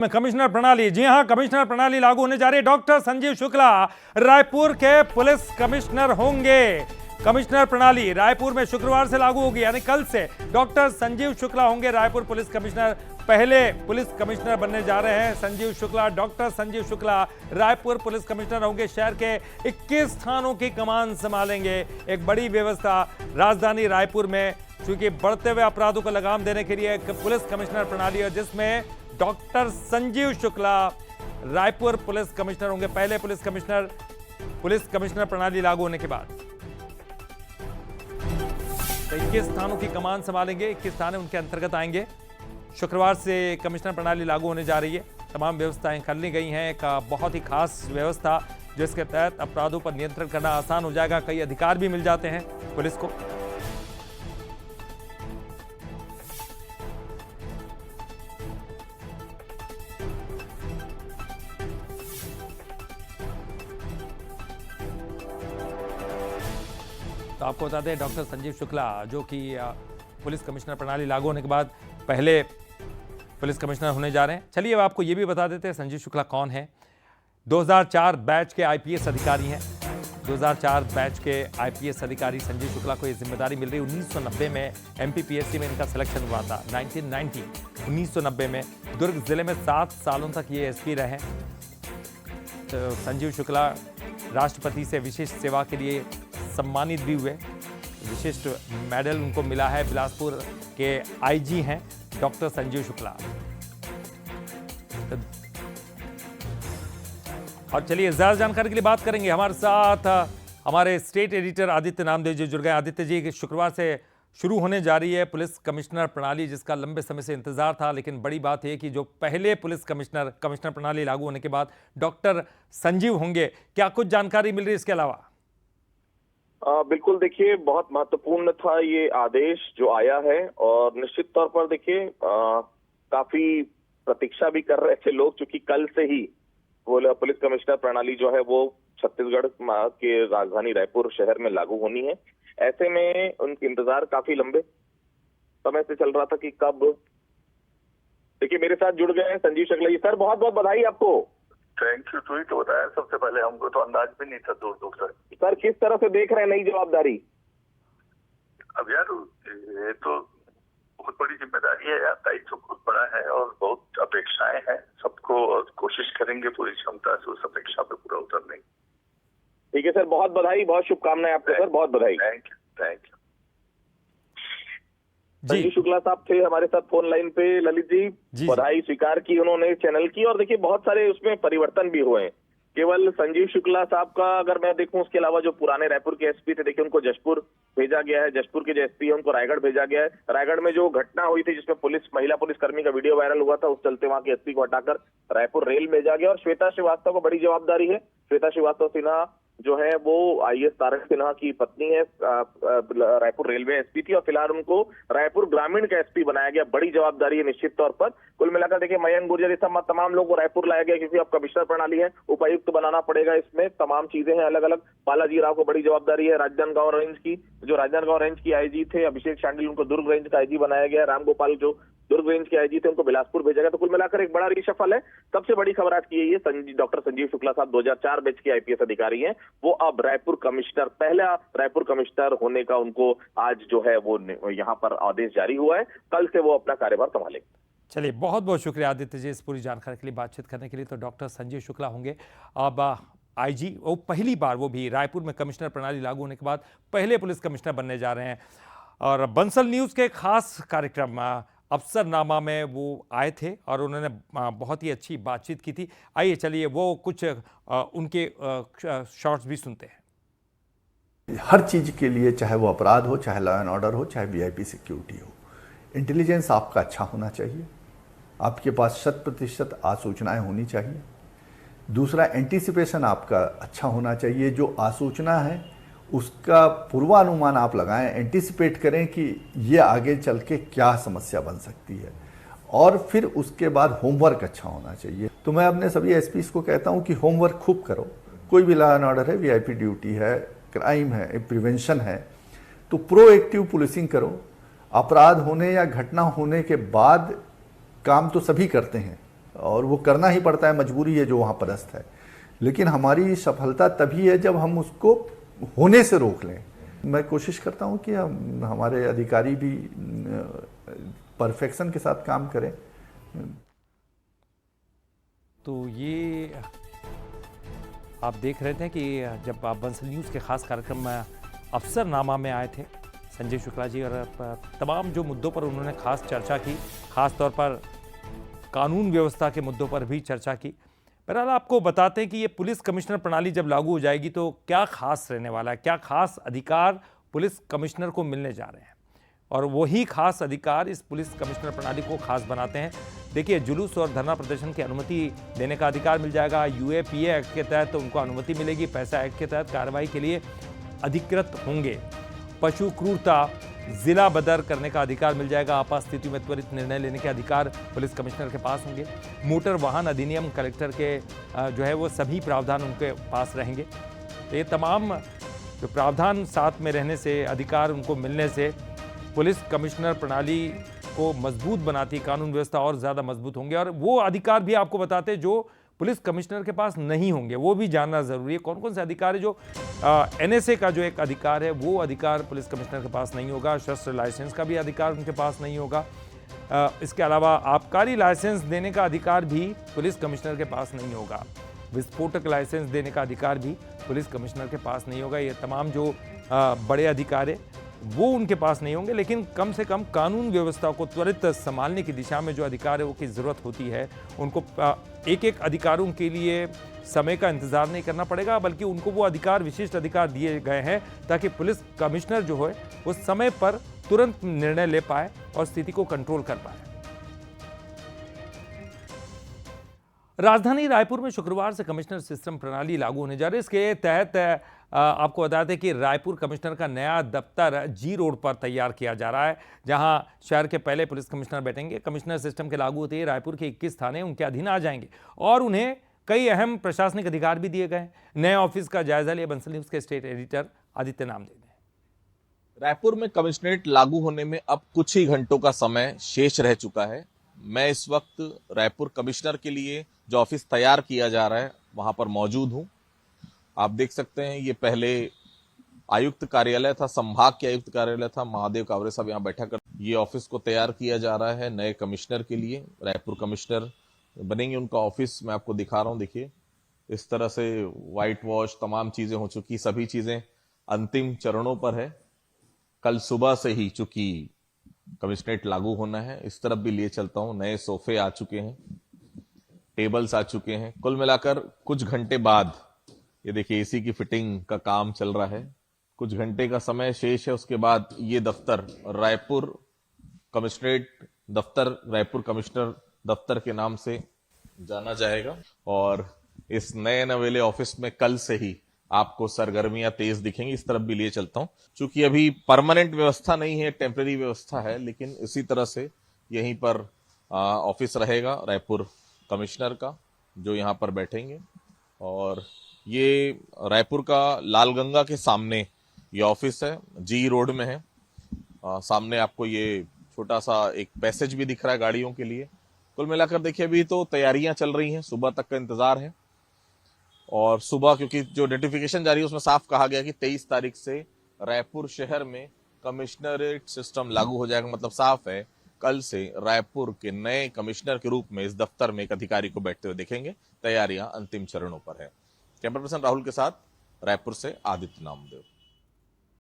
में कमिश्नर प्रणाली, जी हां, कमिश्नर प्रणाली लागू होने जा रही है। डॉक्टर संजीव शुक्ला रायपुर के पुलिस कमिश्नर होंगे। कमिश्नर प्रणाली रायपुर में शुक्रवार से लागू होगी, यानी कल से डॉक्टर संजीव शुक्ला होंगे रायपुर पुलिस कमिश्नर। पहले पुलिस कमिश्नर बनने जा रहे हैं Sanjeev Shukla. Doctor Sanjeev Shukla Raipur police commissioner होंगे। शहर के 21 थानों की कमान संभालेंगे। एक बड़ी व्यवस्था राजधानी रायपुर में, क्योंकि बढ़ते हुए अपराधों को लगाम देने के लिए एक पुलिस कमिश्नर प्रणाली है, जिसमें doctor Sanjeev Shukla Raipur police commissioner होंगे। पहले पुलिस कमिश्नर प्रणाली लागू होने के बाद 21 थानों की कमान संभालेंगे। 21 थाने उनके अंतर्गत आएंगे। शुक्रवार से कमिश्नर प्रणाली लागू होने जा रही है। तमाम व्यवस्थाएं कर ली गई हैं। एक बहुत ही खास व्यवस्था, जिसके तहत अपराधों पर नियंत्रण करना आसान हो जाएगा। कई अधिकार भी मिल जाते हैं पुलिस को। तो आपको बता दें, डॉक्टर संजीव शुक्ला जो कि पुलिस कमिश्नर प्रणाली लागू होने के बाद पहले पुलिस कमिश्नर होने जा रहे हैं। चलिए अब आपको ये भी बता देते हैं संजीव शुक्ला कौन है। 2004 बैच के आईपीएस अधिकारी हैं। 2004 बैच के आईपीएस अधिकारी संजीव शुक्ला को ये जिम्मेदारी मिल रही। 1990 में एमपीपीएससी में इनका सिलेक्शन हुआ था। 1990 में दुर्ग जिले में 7 सालों तक ये एसपी रहे। तो संजीव शुक्ला राष्ट्रपति से विशिष्ट सेवा के लिए सम्मानित भी हुए। विशिष्ट मेडल उनको मिला है। बिलासपुर के आईजी हैं डॉक्टर संजीव शुक्ला। और चलिए ज्यादा जानकारी के लिए बात करेंगे। हमारे साथ हमारे स्टेट एडिटर आदित्य नामदेव जी जुड़ गए। आदित्य जी, शुक्रवार से शुरू होने जा रही है पुलिस कमिश्नर प्रणाली, जिसका लंबे समय से इंतजार था। लेकिन बड़ी बात है कि जो पहले पुलिस कमिश्नर प्रणाली लागू होने के बाद डॉक्टर संजीव होंगे। क्या कुछ जानकारी मिल रही है इसके अलावा? बिल्कुल, देखिए बहुत महत्वपूर्ण था ये आदेश जो आया है, और निश्चित तौर पर देखिए काफी प्रतीक्षा भी कर रहे थे लोग, क्योंकि कल से ही वो पुलिस कमिश्नर प्रणाली जो है वो छत्तीसगढ़ के राजधानी रायपुर शहर में लागू होनी है। ऐसे में उनका इंतजार काफी लंबे समय से चल रहा था कि कब। देखिए मेरे साथ जुड़ गए हैं संजीव शुक्ला जी। सर बहुत बहुत बधाई आपको। Thank you. तू ही तो बताया सबसे पहले, हमको तो अंदाज भी नहीं था दूर दूर तक। सर किस तरह से देख रहे हैं नई जवाबदारी? अब यार ये तो बहुत बड़ी जिम्मेदारी है यार, दायित्व बहुत बड़ा है और बहुत अपेक्षाएं हैं सबको, और कोशिश करेंगे पूरी क्षमता से उस अपेक्षा पे पूरा उतरने की। ठीक है सर, बहुत बधाई, बहुत शुभकामनाएं आपको सर, बहुत बधाई। Thank you. संजीव शुक्ला साहब थे हमारे साथ फोन लाइन पे। ललित जी, बधाई स्वीकार की उन्होंने चैनल की, और देखिए बहुत सारे उसमें परिवर्तन भी हुए हैं। केवल संजीव शुक्ला साहब का अगर मैं देखूं, उसके अलावा जो पुराने रायपुर के एसपी थे, देखिए उनको जशपुर भेजा गया है। जशपुर के जो एसपी है उनको रायगढ़ भेजा गया है। रायगढ़ में जो घटना हुई थी जिसमें महिला पुलिसकर्मी का वीडियो वायरल हुआ था, उस चलते वहां के एसपी को हटाकर रायपुर रेल भेजा गया। और श्वेता श्रीवास्तव को बड़ी जवाबदारी है। श्वेता श्रीवास्तव सिन्हा जो है वो आईएएस तारक सिन्हा की पत्नी है, रायपुर रेलवे एसपी थी, और फिलहाल उनको रायपुर ग्रामीण का एसपी बनाया गया। बड़ी जवाबदारी है निश्चित तौर पर। कुल मिलाकर देखिए मयंक गुर्जर तमाम लोगों को रायपुर लाया गया, क्योंकि अब कमिश्नर प्रणाली है, उपायुक्त बनाना पड़ेगा। इसमें तमाम चीजें हैं अलग अलग। बालाजी राव को बड़ी जवाबदारी है राजनांदगांव रेंज की। जो राजनांदगांव रेंज की आईजी थे अभिषेक शांडिल, उनको दुर्ग रेंज का आईजी बनाया गया। रामगोपाल जो दुर्ग रेंज के आईजी थे उनको बिलासपुर भेजा गया। तो कुल मिलाकर एक बड़ा रिशफल है। सबसे बड़ी खबर आज की है डॉक्टर संजीव शुक्ला साहब 2004 बैच के आईपीएस अधिकारी हैं। वो अब पहला रायपुर कमिश्नर होने का उनको आज जो है वो यहाँ पर आदेश जारी हुआ है। कल से वो अपना कार्यभार संभालेंगे। चलिए बहुत बहुत शुक्रिया आदित्य जी इस पूरी जानकारी के लिए, बातचीत करने के लिए। तो डॉक्टर संजीव शुक्ला होंगे अब आईजी, वो पहली बार, वो भी रायपुर में कमिश्नर प्रणाली लागू होने के बाद पहले पुलिस कमिश्नर बनने जा रहे हैं। और बंसल न्यूज़ के खास कार्यक्रम अफसरनामा में वो आए थे और उन्होंने बहुत ही अच्छी बातचीत की थी। आइए चलिए वो कुछ उनके शॉर्ट्स भी सुनते हैं। हर चीज़ के लिए, चाहे वो अपराध हो, चाहे लॉ एंड ऑर्डर हो, चाहे वीआईपी सिक्योरिटी हो, इंटेलिजेंस आपका अच्छा होना चाहिए। आपके पास 100% आसूचनाएं होनी चाहिए। दूसरा, एंटीसिपेशन आपका अच्छा होना चाहिए। जो आसूचना है उसका पूर्वानुमान आप लगाएं, एंटीसिपेट करें कि ये आगे चल के क्या समस्या बन सकती है। और फिर उसके बाद होमवर्क अच्छा होना चाहिए। तो मैं अपने सभी एसपीस को कहता हूं कि होमवर्क खूब करो। कोई भी लॉ एंड ऑर्डर है, वीआईपी ड्यूटी है, क्राइम है, प्रिवेंशन है, तो प्रोएक्टिव पुलिसिंग करो। अपराध होने या घटना होने के बाद काम तो सभी करते हैं, और वो करना ही पड़ता है, मजबूरी है जो वहाँ पदस्थ है। लेकिन हमारी सफलता तभी है जब हम उसको होने से रोक लें। मैं कोशिश करता हूँ कि हमारे अधिकारी भी परफेक्शन के साथ काम करें। तो ये आप देख रहे थे कि जब आप बंसल न्यूज़ के खास कार्यक्रम में अफसरनामा में आए थे संजय शुक्ला जी, और तमाम जो मुद्दों पर उन्होंने खास चर्चा की, खास तौर पर कानून व्यवस्था के मुद्दों पर भी चर्चा की। बहरहाल आपको बताते हैं कि ये पुलिस कमिश्नर प्रणाली जब लागू हो जाएगी तो क्या खास रहने वाला है, क्या खास अधिकार पुलिस कमिश्नर को मिलने जा रहे हैं, और वही खास अधिकार इस पुलिस कमिश्नर प्रणाली को खास बनाते हैं। देखिए, जुलूस और धरना प्रदर्शन की अनुमति देने का अधिकार मिल जाएगा, यूएपीए एक्ट के तहत तो उनको अनुमति मिलेगी, पैसा एक्ट के तहत कार्रवाई के लिए अधिकृत होंगे, पशु क्रूरता जिला बदर करने का अधिकार मिल जाएगा, आपात स्थिति में त्वरित निर्णय लेने के अधिकार पुलिस कमिश्नर के पास होंगे, मोटर वाहन अधिनियम कलेक्टर के जो है वो सभी प्रावधान उनके पास रहेंगे। तो ये तमाम जो प्रावधान साथ में रहने से, अधिकार उनको मिलने से पुलिस कमिश्नर प्रणाली को मजबूत बनाती, कानून व्यवस्था और ज़्यादा मजबूत होंगे। और वो अधिकार भी आपको बताते हैं जो पुलिस कमिश्नर के पास नहीं होंगे, वो भी जानना ज़रूरी है। कौन कौन से अधिकार है? जो एनएसए का जो एक अधिकार है वो अधिकार पुलिस कमिश्नर के पास नहीं होगा, शस्त्र लाइसेंस का भी अधिकार उनके पास नहीं होगा, इसके अलावा आबकारी लाइसेंस देने का अधिकार भी पुलिस कमिश्नर के पास नहीं होगा, विस्फोटक लाइसेंस देने का अधिकार भी पुलिस कमिश्नर के पास नहीं होगा। ये तमाम जो बड़े अधिकार है वो उनके पास नहीं होंगे, लेकिन कम से कम कानून व्यवस्था को त्वरित संभालने की दिशा में जो अधिकार है वो की ज़रूरत होती है, उनको एक एक अधिकारों के लिए समय का इंतज़ार नहीं करना पड़ेगा, बल्कि उनको वो अधिकार, विशिष्ट अधिकार दिए गए हैं ताकि पुलिस कमिश्नर जो है वो समय पर तुरंत निर्णय ले पाए और स्थिति को कंट्रोल कर पाए। राजधानी रायपुर में शुक्रवार से कमिश्नर सिस्टम प्रणाली लागू होने जा रही है। इसके तहत आपको बता दें कि रायपुर कमिश्नर का नया दफ्तर जी रोड पर तैयार किया जा रहा है, जहां शहर के पहले पुलिस कमिश्नर बैठेंगे। कमिश्नर सिस्टम के लागू होते ही रायपुर के 21 थाने उनके अधीन आ जाएंगे और उन्हें कई अहम प्रशासनिक अधिकार भी दिए गए। नए ऑफिस का जायजा लिए बंसल न्यूज़ के स्टेट एडिटर आदित्य नामदेव ने। रायपुर में कमिश्नरेट लागू होने में अब कुछ ही घंटों का समय शेष रह चुका है। मैं इस वक्त रायपुर कमिश्नर के लिए जो ऑफिस तैयार किया जा रहा है वहां पर मौजूद हूं। आप देख सकते हैं ये पहले आयुक्त कार्यालय था, संभाग के आयुक्त कार्यालय था, महादेव कावरे साहब यहाँ बैठा कर ये ऑफिस को तैयार किया जा रहा है नए कमिश्नर के लिए। रायपुर कमिश्नर बनेंगे, उनका ऑफिस मैं आपको दिखा रहा हूँ। देखिए इस तरह से व्हाइट वॉश तमाम चीजें हो चुकी, सभी चीजें अंतिम चरणों पर है। कल सुबह से ही चूंकि कमिश्नरेट लागू होना है, इस तरफ भी लिए चलता हूं, नए सोफे आ चुके हैं, टेबल्स आ चुके हैं। कुल मिलाकर कुछ घंटे बाद ये देखिए एसी की फिटिंग का काम चल रहा है, कुछ घंटे का समय शेष है। उसके बाद ये दफ्तर रायपुर कमिश्नरेट दफ्तर, रायपुर कमिश्नर दफ्तर के नाम से जाना जाएगा। और इस नए नवेले ऑफिस में कल से ही आपको सरगर्मियां तेज दिखेंगी। इस तरफ भी लिए चलता हूं, चूंकि अभी परमानेंट व्यवस्था नहीं है, टेम्पररी व्यवस्था है, लेकिन इसी तरह से यहीं पर ऑफिस रहेगा रायपुर कमिश्नर का, जो यहाँ पर बैठेंगे। और ये रायपुर का लालगंगा के सामने ये ऑफिस है, जी रोड में है। सामने आपको ये छोटा सा एक पैसेज भी दिख रहा है गाड़ियों के लिए। कुल मिलाकर देखिए अभी तो तैयारियां चल रही हैं, सुबह तक का इंतजार है। और सुबह क्योंकि जो नोटिफिकेशन जारी है उसमें साफ कहा गया कि 23 तारीख से रायपुर शहर में कमिश्नरेट सिस्टम लागू हो जाएगा। मतलब साफ है, कल से रायपुर के नए कमिश्नर के रूप में इस दफ्तर में एक अधिकारी को बैठते हुए देखेंगे। तैयारियां अंतिम चरणों पर है। कैमरा पर्सन राहुल के साथ रायपुर से आदित्य नामदेव।